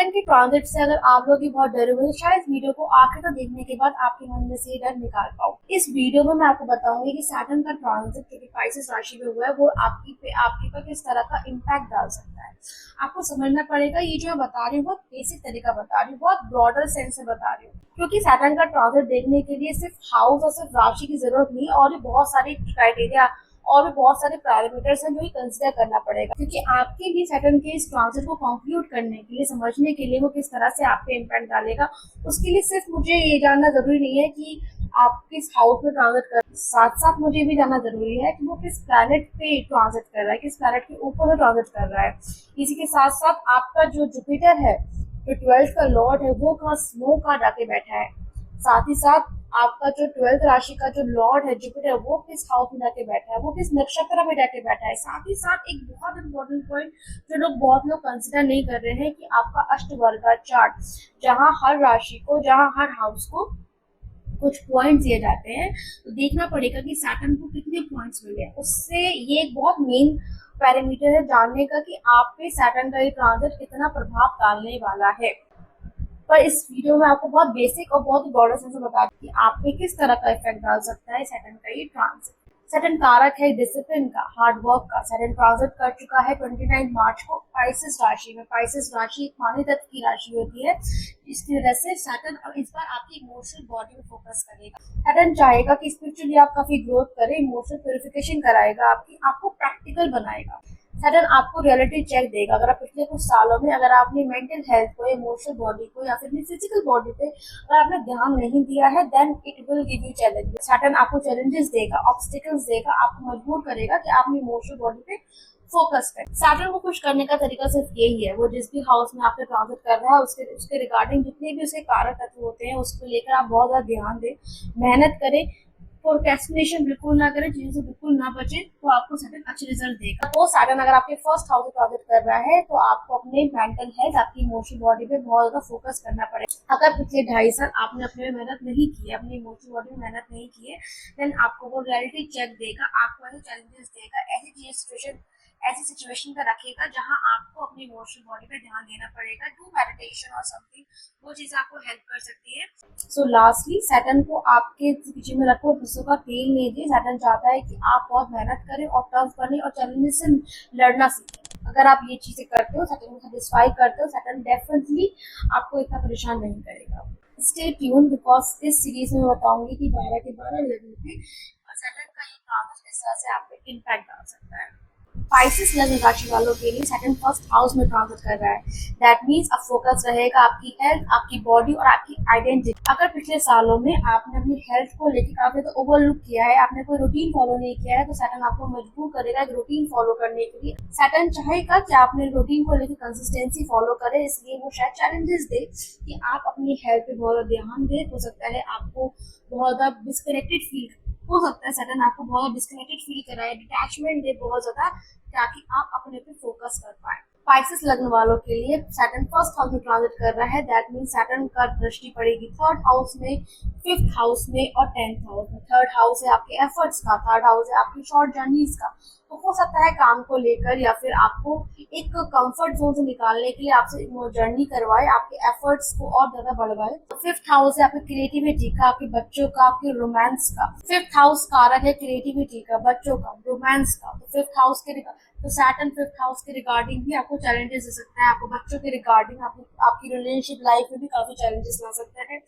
Saturn के transit से अगर आप लोग भी बहुत डरे हुए हैं, शायद इस वीडियो को आखिर तक देखने के बाद आपके मन में से ये डर निकाल पाओ। इस वीडियो में मैं आपको बताऊंगी कि सैटर्न का ट्रांजिट जो कि पाइसेस राशि में हुआ है वो आपके पर किस तरह का इम्पैक्ट डाल सकता है। आपको समझना पड़ेगा, ये जो मैं बता रही हूँ बहुत बेसिक तरीका बता रही हूँ, बहुत ब्रॉडर सेंस में बता रही हूँ, क्योंकि सैटर्न का ट्रांजिट देखने के लिए सिर्फ हाउस और सिर्फ राशि की जरूरत नहीं है, और भी बहुत सारे क्राइटेरिया और भी बहुत सारे पैरामीटर्स हैं जो ही कंसिडर करना पड़ेगा, क्योंकि आपके भी सैटर्न के इस ट्रांजिट को कंक्लूड करने के लिए, समझने के लिए वो किस तरह से आप पे इम्पैक्ट डालेगा, उसके लिए सिर्फ मुझे ये जानना जरूरी नहीं है कि आप किस हाउस में ट्रांजिट कर, साथ साथ मुझे भी जानना जरूरी है कि वो किस प्लैनेट पे ट्रांजिट कर रहा है, किस प्लैनेट के ऊपर में ट्रांजिट कर रहा है। इसी के साथ साथ आपका जो जुपिटर है, जो 12th का लॉर्ड है, वो कहाँ स्नो का जाके बैठा है। साथ ही साथ आपका जो 12th राशि का जो लॉर्ड है जुपिटर, वो किस हाउस में जाके बैठा है, वो किस नक्षत्र में जाके बैठा है। साथ ही साथ एक बहुत इंपॉर्टेंट पॉइंट जो बहुत लोग कंसिडर नहीं कर रहे हैं कि आपका अष्टवर्ग चार्ट, जहाँ हर राशि को, जहाँ हर हाउस को कुछ पॉइंट्स दिए जाते हैं, तो देखना पड़ेगा कि सैटर्न को कितने पॉइंट्स मिले। उससे ये एक बहुत मेन पैरामीटर है जानने का कि आप पे सैटर्न का ये ट्रांजिट कितना प्रभाव डालने वाला है। पर इस वीडियो में आपको बहुत बेसिक और बहुत ही ब्रॉडर सेंस में बता दूं कि आप पे किस तरह का इफेक्ट डाल सकता है सैटर्न का ये ट्रांजिट। सैटर्न कारक है डिसिप्लिन का, हार्ड वर्क का। सैटर्न ट्रांजिट कर चुका है 29 मार्च को पाइसेस राशि में। पाइसेस राशि एक पानी तत्व की राशि होती है, इसकी वजह से सैटर्न और इस बार आपकी इमोशनल बॉडी में फोकस करेगा। सैटर्न चाहेगा कि स्पिरिचुअली आप काफी ग्रोथ करें, इमोशनल प्यूरिफिकेशन कराएगा आपको प्रैक्टिकल बनाएगा। सैटर्न आपको रियलिटी चेक देगा। अगर आप पिछले कुछ सालों में अगर आपने मेंटल हेल्थ को, इमोशनल बॉडी को या फिर फिजिकल बॉडी पे अगर आपने ध्यान नहीं दिया है, then it will give you challenges. Saturn आपको चैलेंजेस देगा, ऑब्स्टिकल्स देगा, आपको मजबूर करेगा कि आप अपनी इमोशनल बॉडी पे फोकस करें। सैटर्न को खुश करने का तरीका सिर्फ यही है, वो जिस भी हाउस में आपके ट्रांजिट कर रहा है उसके रिगार्डिंग जितने भी उसके कारक तत्व होते हैं उसको लेकर आप बहुत ज्यादा ध्यान दें, मेहनत करें, प्रोक्रेस्टिनेशन बिल्कुल ना करें, चीजों से बिल्कुल ना बचे, तो आपको सैटर्न अच्छे रिजल्ट देगा। तो सैटर्न अगर आपके फर्स्ट हाउस में ट्रांजिट कर रहा है तो आपको अपने मेंटल हेल्थ, आपकी इमोशनल बॉडी पे बहुत ज्यादा फोकस करना पड़ेगा। अगर पिछले 2.5 साल आपने अपने में मेहनत नहीं की है, अपनी इमोशनल बॉडी में मेहनत नहीं की है, देन आपको वो रियलिटी चेक देगा, आपको ऐसे चैलेंजेस देगा, ऐसी सिचुएशन पर रखेगा जहां आपको अपनी इमोशनल बॉडी पे ध्यान देना पड़ेगा। डू मेडिटेशन और समथिंग, वो चीज आपको हेल्प कर सकती है। सो लास्टली सैटर्न को आपके पीछे में रखो, सरसों का तेल लीजिए। सैटर्न चाहता है कि आप बहुत मेहनत करें और टफ बने और चैलेंजेस से लड़ना सीखें। अगर आप ये चीजें करते हो, सैटर्न को सेटिस्फाई करते हो, सैटर्न डेफिनेटली आपको इतना परेशान नहीं करेगा। स्टे ट्यून, बिकॉज इस सीरीज में बताऊंगी कि 12 के 12 लग्न पे सैटर्न का ये ट्रांजिट किस तरह से आप पे इम्पैक्ट डाल सकता है। पाइसेस लग्न राशि वालों के लिए सैटर्न फर्स्ट हाउस में ट्रांजिट कर रहा है। दैट मीन्स अब फोकस रहेगा आपकी हेल्थ, आपकी बॉडी और आपकी आइडेंटिटी। अगर पिछले सालों में आपने अपनी हेल्थ को लेकर काफी तो ओवरलुक किया है, आपने कोई रूटीन फॉलो नहीं किया है, तो सैटर्न आपको मजबूर करेगा एक रूटीन फॉलो करने के लिए। सैटर्न चाहेगा कि आपने रूटीन को लेकर कंसिस्टेंसी फॉलो करें, इसलिए वो शायद चैलेंजेस दे कि आप अपनी हेल्थ पे बहुत ध्यान दें। हो सकता है आपको बहुत ज्यादा डिस्कनेक्टेड फील, हो सकता है सैटर्न आपको बहुत डिस्कनेक्टेड फील कराए, डिटैचमेंट दे बहुत ज्यादा, ताकि आप अपने पे फोकस कर पाए। पाइसेस लग्न वालों के लिए सैटर्न फर्स्ट हाउस में ट्रांजिट कर रहा है। दैट मीन सैटर्न का दृष्टि पड़ेगी 3rd हाउस में, 5th हाउस में और 10th हाउस में। 3rd हाउस है आपके एफर्ट्स का, 3rd हाउस है आपकी शॉर्ट जर्नीज का। तो हो सकता है काम को लेकर या फिर आपको एक कंफर्ट जोन से निकालने के लिए आपसे जर्नी करवाए, आपके एफर्ट्स को और ज्यादा बढ़वाए। 5th हाउस है आपकी क्रिएटिविटी का, आपके बच्चों का, आपके रोमांस का। 5th हाउस कारक है क्रिएटिविटी का, बच्चों का, रोमांस का। तो 5th हाउस के तो सैटर्न 5th हाउस के रिगार्डिंग भी आपको चैलेंजेस दे सकता है, आपको बच्चों के रिगार्डिंग आपकी रिलेशनशिप लाइफ में भी काफी चैलेंजेस ला सकता है।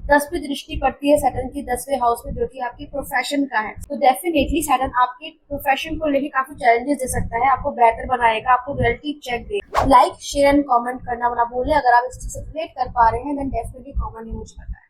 10वीं दृष्टि पड़ती है सैटर्न की 10वें हाउस में, जो कि आपके प्रोफेशन का है। तो डेफिनेटली सैटर्न आपके प्रोफेशन को लेकर काफी चैलेंजेस दे सकता है, आपको बेहतर बनाएगा, आपको रियलिटी चेक देगा। लाइक, शेयर एंड कमेंट करना ना भूले। अगर आप इस चीज से रिलेट कर पा रहे हैं देन डेफिनेटली कमेंट ही मुझे बताएं।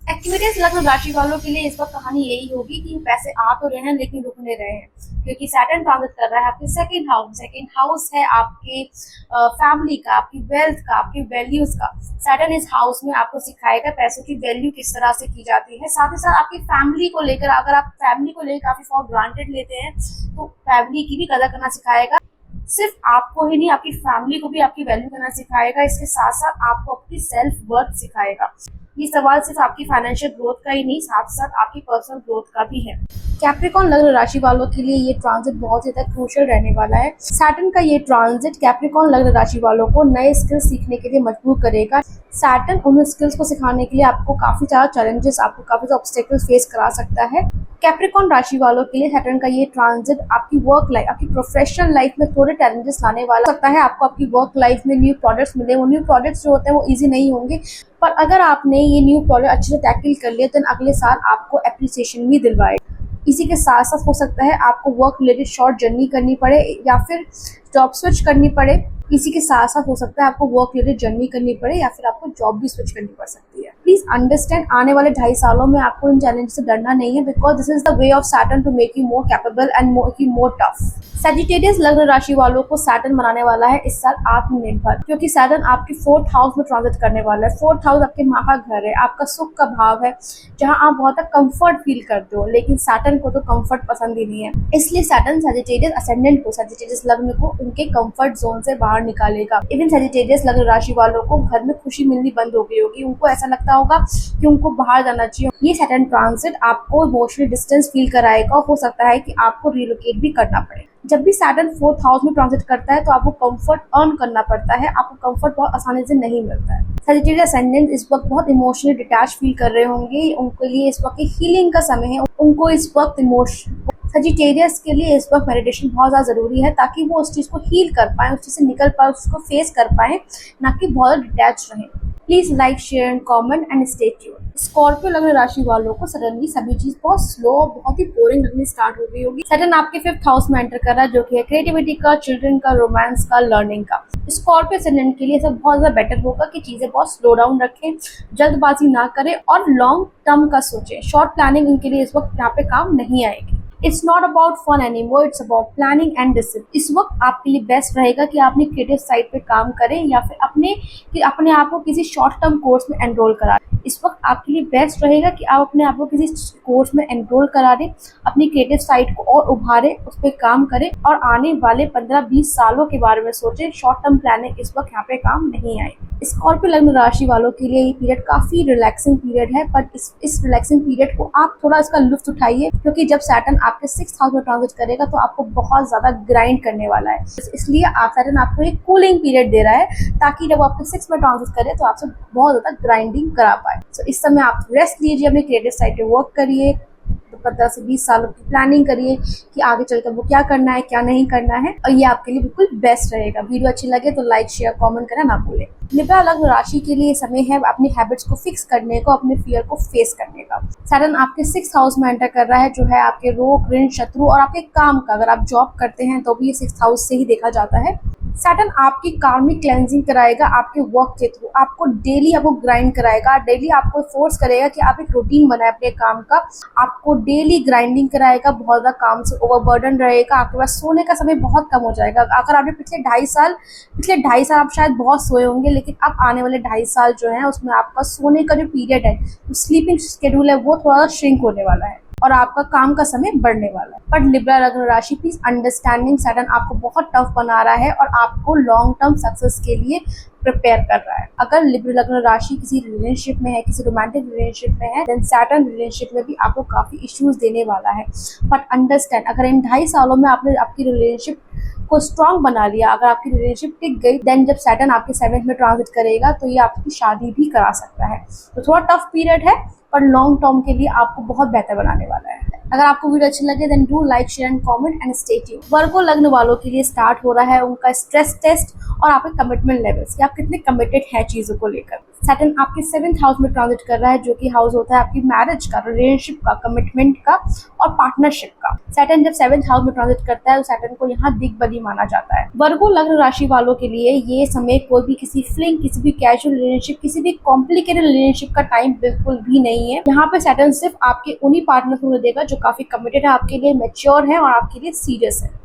एक्टिविटीज लग्न राशि वालों के लिए इस वक्त कहानी यही होगी कि पैसे आ तो रहे हैं लेकिन रुक नहीं रहे हैं, क्योंकि सैटर्न ट्रांजिट कर रहा है आपके 2nd हाउस। 2nd हाउस है आपके फैमिली का, आपकी वेल्थ का, आपकी वैल्यूज का। सैटर्न इस हाउस में आपको सिखाएगा पैसों की वैल्यू किस तरह से की जाती है। साथ ही साथ आपकी फैमिली को लेकर, अगर आप फैमिली को लेकर काफी फॉर ग्रांटेड लेते हैं तो फैमिली की भी कदर करना सिखाएगा। सिर्फ आपको ही नहीं, आपकी फैमिली को भी आपकी वैल्यू करना सिखाएगा। इसके साथ साथ आपको अपनी सेल्फ वर्थ सिखाएगा। ये सवाल सिर्फ आपकी फाइनेंशियल ग्रोथ का ही नहीं, साथ साथ आपकी पर्सनल ग्रोथ का भी है। कैप्रिकॉर्न लग्न राशि वालों के लिए ये ट्रांजिट बहुत ही ज्यादा क्रूशियल रहने वाला है। सैटर्न का ये ट्रांजिट कैप्रिकॉर्न लग्न राशि वालों को नए स्किल्स सीखने के लिए मजबूर करेगा। सैटर्न उन स्किल्स को सिखाने के लिए आपको काफी ज्यादा चैलेंजेस, आपको काफी ज्यादा ऑब्स्टेकल्स फेस करा सकता है। कैप्रिकॉर्न राशि वालों के लिए सैटर्न का ये ट्रांजिट आपकी वर्क लाइफ, आपकी प्रोफेशनल लाइफ में थोड़े चैलेंजेस लाने वाला सकता है। आपको आपकी वर्क लाइफ में न्यू प्रोजेक्ट्स मिले, वो न्यू प्रोजेक्ट्स जो होते हैं वो इजी नहीं होंगे, पर अगर आपने ये न्यू प्रोजेक्ट अच्छे से टैकल कर लिया तो अगले साल आपको अप्रिसिएशन भी दिलवाएगा। इसी के साथ साथ हो सकता है आपको वर्क रिलेटेड शॉर्ट जर्नी करनी पड़े या फिर जॉब स्विच करनी पड़े। इसी के साथ साथ हो सकता है आपको वर्क रिलेटेड जर्नी करनी पड़े या फिर आपको जॉब भी स्विच करनी पड़ सकती है। प्लीज अंडरस्टैंड, आने वाले 2.5 सालों में आपको इन चैलेंज से डरना नहीं है, because this is the way of Saturn to make you more capable and make you more tough. Sagittarius लग्न राशि वालों को सैटर्न बनाने वाला है इस साल आत्मनिर्भर, क्योंकि सैटर्न आपके 4th हाउस में ट्रांजिट करने वाला है। 4th हाउस आपके माँ का घर है, आपका सुख का भाव है, जहाँ आप बहुत कंफर्ट फील करते हो, लेकिन सैटर्न को तो कंफर्ट पसंद ही नहीं है। इसलिए सैटर्न सैजिटेरियस असेंडेंट को, सैजिटेरियस लग्न को उनके कंफर्ट जोन से बाहर निकालेगा। इवन सैजिटेरियस लग्न राशि वालों को घर में खुशी मिलनी बंद हो गई होगी, उनको ऐसा लगता होगा कि उनको बाहर जाना चाहिए। ये सैटर्न ट्रांजिट आपको इमोशनल डिस्टेंस फील कराएगा, हो सकता है कि आपको रिलोकेट भी करना पड़े। जब भी सैटर्न 4th हाउस में ट्रांजिट करता है तो आपको कंफर्ट अर्न करना पड़ता है, आपको कंफर्ट बहुत आसानी से नहीं मिलता है। सैजिटेरियस असेंडेंट इस वक्त बहुत इमोशनली डिटैच फील कर रहे होंगे, उनके लिए इस वक्त हीलिंग का समय है। उनको इस वक्त सजिटेरियस के लिए इस वक्त मेडिटेशन बहुत ज़्यादा ज़रूरी है, ताकि वो उस चीज़ को हील कर पाए, उस चीज़ से निकल पाए, उसको फेस कर पाए, ना कि बहुत डिटैच रहें। Please like, share and comment and stay tuned. Scorpio लग्न राशि वालों को सडनली सभी चीज बहुत स्लो, बहुत ही बोरिंग लगनी स्टार्ट हो गई होगी। सडन आपके 5th हाउस में एंटर कर रहा है, जो कि है क्रिएटिविटी का, चिल्ड्रन का, रोमांस का, लर्निंग का। स्कॉर्पियो एसेंडेंट के लिए सब बहुत ज्यादा बेटर होगा कि चीजें बहुत स्लो डाउन रखें, जल्दबाजी ना करें और लॉन्ग टर्म का सोचें। शॉर्ट प्लानिंग इनके लिए इस वक्त यहाँ पे काम नहीं आएगी। It's not about fun anymore, it's about planning and discipline. इस वक्त आपके लिए बेस्ट रहेगा कि आप अपनी क्रिएटिव साइड पे काम करें या फिर अपने आप को किसी शॉर्ट टर्म कोर्स में एनरोल करा। इस वक्त आपके लिए बेस्ट रहेगा कि आप अपने आप को किसी कोर्स में एनरोल करा दें, अपनी क्रिएटिव साइड को और उभारें, उस पर काम करें और आने वाले 15-20 सालों के बारे में सोचें। शॉर्ट टर्म प्लानिंग इस वक्त यहाँ पे काम नहीं आएगी। स्कॉर्पियो लग्न राशि वालों के लिए ये पीरियड काफी रिलैक्सिंग पीरियड है, बट इस रिलैक्सिंग पीरियड को आप थोड़ा इसका लुत्फ उठाइए, क्योंकि जब सैटर्न आपके 6th हाउस में ट्रांजिट करेगा तो आपको बहुत ज्यादा ग्राइंड करने वाला है। इसलिए सैटर्न आपको एक कूलिंग पीरियड दे रहा है, ताकि जब आपके 6th में ट्रांजिट करे तो आपसे बहुत ज्यादा ग्राइंडिंग करा पाए। तो इस समय आप रेस्ट लीजिए, अपने क्रिएटिव साइड पे वर्क करिए, 15 से 20 सालों की प्लानिंग करिए कि आगे चलकर वो क्या करना है, क्या नहीं करना है, और ये आपके लिए बिल्कुल बेस्ट रहेगा। वीडियो अच्छी लगे तो लाइक, शेयर, कमेंट करना ना भूलें। लिब्रा लग्न राशि के लिए समय है अपनी हैबिट्स को फिक्स करने को, अपने फियर को फेस करने का। सैटर्न आपके 6th हाउस में एंटर कर रहा है, जो है आपके रोग, ऋण, शत्रु और आपके काम का। अगर आप जॉब करते हैं तो भी ये 6th हाउस से ही देखा जाता है। सैटर्न आपकी कार्मिक क्लेंजिंग कराएगा आपके वर्क के थ्रू, आपको डेली आपको ग्राइंड कराएगा, डेली आपको फोर्स करेगा कि आप एक रूटीन बनाए अपने काम का। आपको डेली ग्राइंडिंग कराएगा, बहुत ज्यादा काम से ओवरबर्डन रहेगा, आपके पास सोने का समय बहुत कम हो जाएगा। अगर आपने पिछले ढाई साल आप शायद बहुत सोए होंगे, लेकिन अब आने वाले 2.5 साल जो है उसमें आपका सोने का जो पीरियड है, स्लीपिंग शेड्यूल है, वो थोड़ा श्रिंक होने वाला है और आपका काम का समय बढ़ने वाला है। बट लिब्रा लग्न राशि प्लीज अंडरस्टैंडिंग, सैटर्न आपको बहुत टफ बना रहा है और आपको लॉन्ग टर्म सक्सेस के लिए प्रिपेयर कर रहा है। अगर लिब्रा लग्न राशि किसी रिलेशनशिप में है, किसी रोमांटिक रिलेशनशिप में है, देन सैटर्न रिलेशनशिप में भी आपको काफी इश्यूज देने वाला है। बट अंडरस्टैंड, अगर इन 2.5 सालों में आपने आपकी रिलेशनशिप को स्ट्रॉन्ग बना लिया, अगर आपकी रिलेशनशिप टिक गई, देन जब सैटर्न आपके 7th में ट्रांजिट करेगा तो ये आपकी शादी भी करा सकता है। तो थोड़ा टफ पीरियड है, पर लॉन्ग टर्म के लिए आपको बहुत बेहतर बनाने वाला है। अगर आपको वीडियो अच्छी लगे then do like, share and comment and stay tuned. Virgo लग्न वालों के लिए स्टार्ट हो रहा है उनका स्ट्रेस टेस्ट और आपके कमिटमेंट लेवल्स, कि आप कितने कमिटेड हैं चीजों को लेकर। सैटर्न आपके 7th हाउस में ट्रांजिट कर रहा है, जो कि हाउस होता है आपकी मैरिज का, रिलेशनशिप का, कमिटमेंट का और पार्टनरशिप का। सैटर्न जब 7th हाउस में ट्रांजिट करता है तो सैटर्न को यहाँ दिग्बली माना जाता है। वर्गो लग्न राशि वालों के लिए ये समय कोई भी किसी फ्लिंग, किसी भी कैजुअल रिलेशनशिप, किसी भी कॉम्प्लिकेटेड रिलेशनशिप का टाइम बिल्कुल भी नहीं है। यहाँ पे सैटर्न सिर्फ आपके उन्हीं पार्टनर को देगा जो काफी कमिटेड है आपके लिए, मैच्योर है और आपके लिए सीरियस है।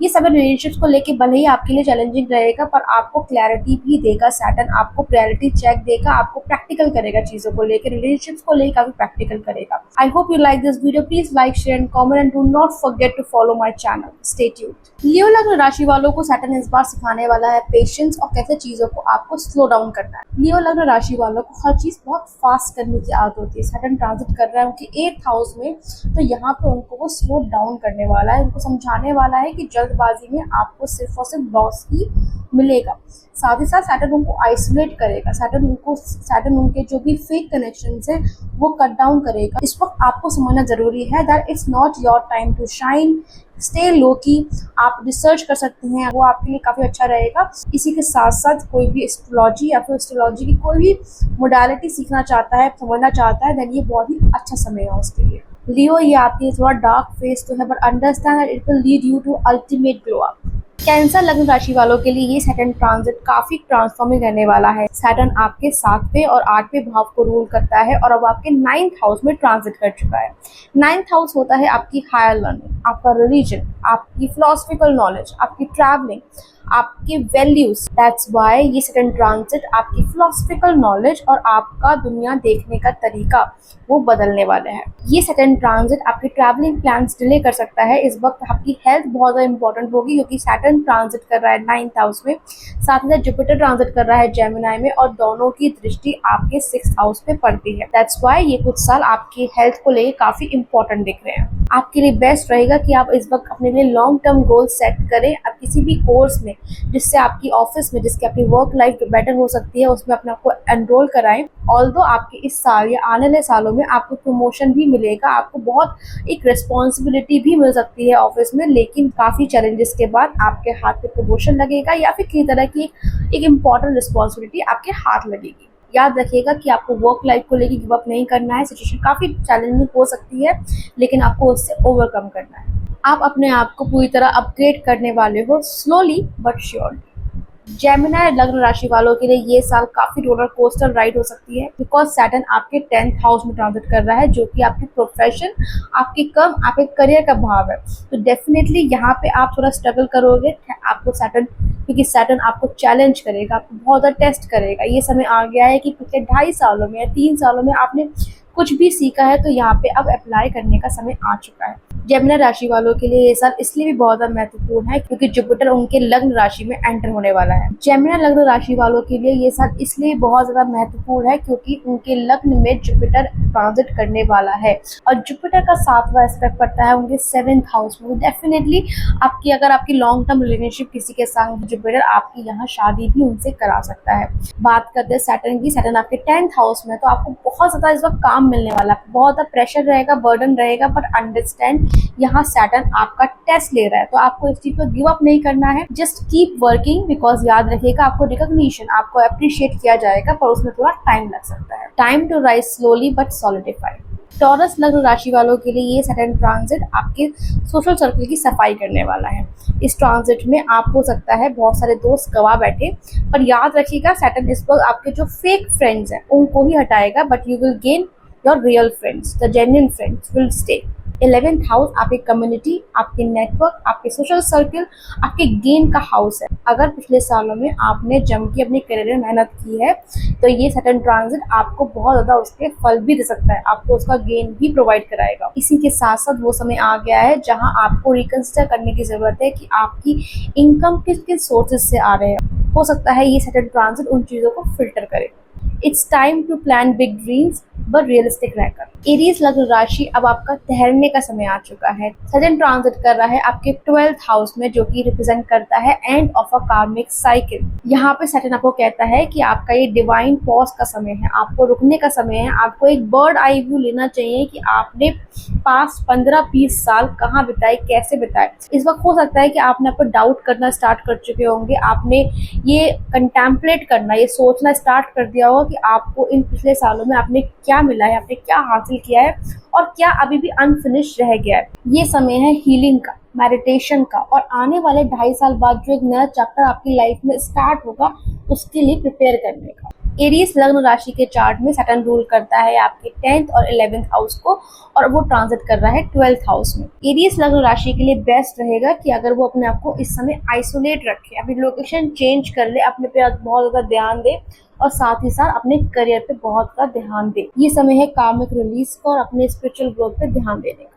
ये समय रिलेशनशिप्स को लेके भले ही आपके लिए चैलेंजिंग रहेगा, पर आपको क्लैरिटी भी देगा सैटर्न, आपको प्रायोरिटी चेक देगा, आपको प्रैक्टिकल करेगा चीजों को लेकर, रिलेशनशिप्स को लेकर काफी प्रैक्टिकल करेगा। I hope you like this video. Please like, share and comment and do not forget to follow my channel. Stay tuned. Leo लग्न राशि वालों को सैटर्न इस बार सिखाने वाला है पेशेंस और कैसे चीजों को आपको स्लो डाउन करना है। लियो लग्न राशि वालों को हर चीज बहुत फास्ट करने की आदत होती है। सैटर्न ट्रांजिट कर रहा है उनके 8th हाउस में, तो यहाँ पे उनको वो स्लो डाउन करने वाला है, उनको समझाने वाला है कि जल्दबाजी में आपको सिर्फ और सिर्फ लॉस ही मिलेगा। साथ ही साथ सैटर्न उनको आइसोलेट करेगा, सैटर्न उनके जो भी फेक कनेक्शंस है वो कट डाउन करेगा। इस वक्त आपको समझना जरूरी है that it's not your time to shine, stay low key. आप रिसर्च कर सकते हैं, वो आपके लिए काफी अच्छा रहेगा। इसी के साथ साथ कोई भी एस्ट्रोलॉजी या फिर एस्ट्रोलॉजी की कोई भी मोडालिटी सीखना चाहता है, समझना चाहता है, देन ये बहुत ही अच्छा समय है उसके लिए। लियो, ये आपकी थोड़ा डार्क फेस तो है, but understand that it will lead you to ultimate glow up. Cancer लग्न राशि वालों के लिए ये सैटर्न ट्रांजिट काफी ट्रांसफॉर्मिंग रहने वाला है। सैटर्न आपके 7वें और 8वें भाव को रूल करता है और अब आपके 9th हाउस में ट्रांजिट कर चुका है। 9th हाउस होता है आपकी हायर लर्निंग, आपका रिलीजन, आपकी फिलोसफिकल नॉलेज, आपकी ट्रैवलिंग, आपके वैल्यूज। दैट्स व्हाई ये सैटर्न ट्रांजिट आपकी फिलोसफिकल नॉलेज और आपका दुनिया देखने का तरीका वो बदलने वाले हैं। ये सैटर्न ट्रांजिट आपके ट्रैवलिंग प्लान्स डिले कर सकता है। इस वक्त आपकी हेल्थ बहुत ज़्यादा इंपॉर्टेंट होगी क्योंकि सैटर्न ट्रांजिट कर रहा है 9th हाउस में, साथ ही साथ जुपिटर ट्रांजिट कर रहा है जेमिनी में और दोनों की दृष्टि आपके 6th हाउस पे पड़ती है। दैट्स व्हाई ये कुछ साल आपकी हेल्थ को लेकर काफी इंपॉर्टेंट दिख रहे हैं। आपके लिए बेस्ट रहेगा कि आप इस वक्त अपने लिए लॉन्ग टर्म गोल सेट करें। आप किसी भी कोर्स में जिससे आपकी ऑफिस में, जिसकी आपकी वर्क लाइफ बेटर हो सकती है, उसमें अपने आपको एनरोल कराएं। ऑल्दो आपके इस साल या आने वाले सालों में आपको प्रमोशन भी मिलेगा, आपको बहुत एक रिस्पॉन्सिबिलिटी भी मिल सकती है ऑफिस में, लेकिन काफी चैलेंजेस के बाद आपके हाथ पे प्रमोशन लगेगा या फिर किसी तरह की एक इम्पॉर्टेंट रिस्पॉन्सिबिलिटी आपके हाथ लगेगी। याद रखिएगा कि आपको वर्क लाइफ को लेकर गिव अप नहीं करना है। सिचुएशन काफी चैलेंजिंग हो सकती है, लेकिन आपको उससे ओवरकम करना है। आप अपने आप को पूरी तरह अपग्रेड करने वाले हो, स्लोली बट श्योरली। जेमिनी लग्न राशि वालों के लिए ये साल काफी रोलर कोस्टर राइड हो सकती है, बिकॉज सैटर्न आपके 10th हाउस में ट्रांजिट कर रहा है, जो कि आपकी प्रोफेशन, आपके कर्म, आपके करियर का भाव है। तो डेफिनेटली यहाँ पे आप थोड़ा स्ट्रगल करोगे। आपको सैटर्न, क्योंकि सैटर्न आपको चैलेंज करेगा, आपको बहुत ज़्यादा टेस्ट करेगा। ये समय आ गया है कि पिछले 2.5 सालों में या 3 सालों में आपने कुछ भी सीखा है, तो यहाँ पे अब अप्लाई करने का समय आ चुका है। जेमिनी राशि वालों के लिए ये साल इसलिए भी बहुत ज्यादा महत्वपूर्ण है क्योंकि जुपिटर उनके लग्न राशि में एंटर होने वाला है। जेमिनी लग्न राशि वालों के लिए ये साल इसलिए बहुत ज्यादा महत्वपूर्ण है क्योंकि उनके लग्न में जुपिटर ट्रांजिट करने वाला है और जुपिटर का 7वां एस्पेक्ट पड़ता है उनके 7th हाउस में। डेफिनेटली आपकी, अगर आपकी लॉन्ग टर्म रिलेशनशिप किसी के साथ, जुपिटर आपकी यहाँ शादी भी उनसे करा सकता है। बात करते हैं सैटर्न की। सैटर्न आपके 10th हाउस में, तो आपको बहुत ज्यादा इस वक्त काम मिलने वाला है, बहुत ज्यादा प्रेशर रहेगा, बर्डन रहेगा, बट अंडरस्टैंड यहाँ सैटर्न आपका टेस्ट ले रहा है, तो आपको इस चीज पर गिव अप नहीं करना है। जस्ट कीप वर्किंग, बिकॉज याद रखिएगा आपको रिकॉग्निशन, आपको अप्रिशिएट किया जाएगा, पर उसमें थोड़ा टाइम लग सकता है। Time to rise slowly but solidify. Taurus लग्न राशि वालों के लिए ये सैटर्न ट्रांजिट आपके सोशल सर्कल की सफाई करने वाला है। इस ट्रांजिट में आप, हो सकता है बहुत सारे दोस्त गवा बैठे, पर याद रखिएगा सैटर्न इस वक्त आपके जो फेक फ्रेंड्स हैं उनको ही हटाएगा, but you will gain your real friends, the genuine friends will stay. 11th house आपकी कम्युनिटी, आपके नेटवर्क, आपके सोशल सर्कल, आपके गेन का हाउस है। अगर पिछले सालों में आपने जम के अपने करियर में मेहनत की है, तो ये सैटर्न ट्रांजिट आपको बहुत ज्यादा उसके फल भी दे सकता है, आपको उसका गेन भी प्रोवाइड कराएगा। इसी के साथ साथ वो समय आ गया है जहां आपको रिकंसिडर करने की जरूरत है कि आपकी इनकम किस किस सोर्सेज से आ रहे हैं। हो सकता है ये सैटर्न ट्रांजिट उन चीजों को फिल्टर करे। It's time to plan big dreams but realistic रहकर। एरीज लग्न राशि, अब आपका ठहरने का समय आ चुका है। सैटर्न ट्रांजिट कर रहा है आपके 12th हाउस में, जो कि रिप्रेजेंट करता है एंड ऑफ अ कार्मिक साइकिल। यहाँ पे सैटर्न आपको कहता है कि आपका ये डिवाइन पॉज का समय है, आपको रुकने का समय है, आपको एक बर्ड आई व्यू लेना चाहिए कि आपने पास 15-20 साल कहाँ बिताए, कैसे बिताए। इस वक्त हो सकता है कि आपने आपको डाउट करना स्टार्ट कर चुके होंगे, आपने ये कंटेम्पलेट करना, ये सोचना स्टार्ट कर दिया होगा कि आपको इन पिछले सालों में आपने क्या मिला है, आपने क्या हासिल किया है और क्या अभी भी अनफिनिश रह गया है। ये समय है हीलिंग का, मेडिटेशन का, और आने वाले 2.5 साल बाद जो एक नया चैप्टर आपकी लाइफ में स्टार्ट होगा उसके लिए प्रिपेयर करने का। एरीज लग्न राशि के चार्ट में सैटर्न रूल करता है आपके 10th और 11th हाउस को, और वो ट्रांजिट कर रहा है 12th हाउस में। एरीज लग्न राशि के लिए बेस्ट रहेगा कि अगर वो अपने आप को इस समय आइसोलेट रखे, अपनी लोकेशन चेंज कर ले, अपने पे बहुत ज्यादा ध्यान दे और साथ ही साथ अपने करियर पे बहुत ज्यादा ध्यान दे। ये समय है कामिक रिलीज का और अपने स्पिरिचुअल ग्रोथ पे ध्यान देने का।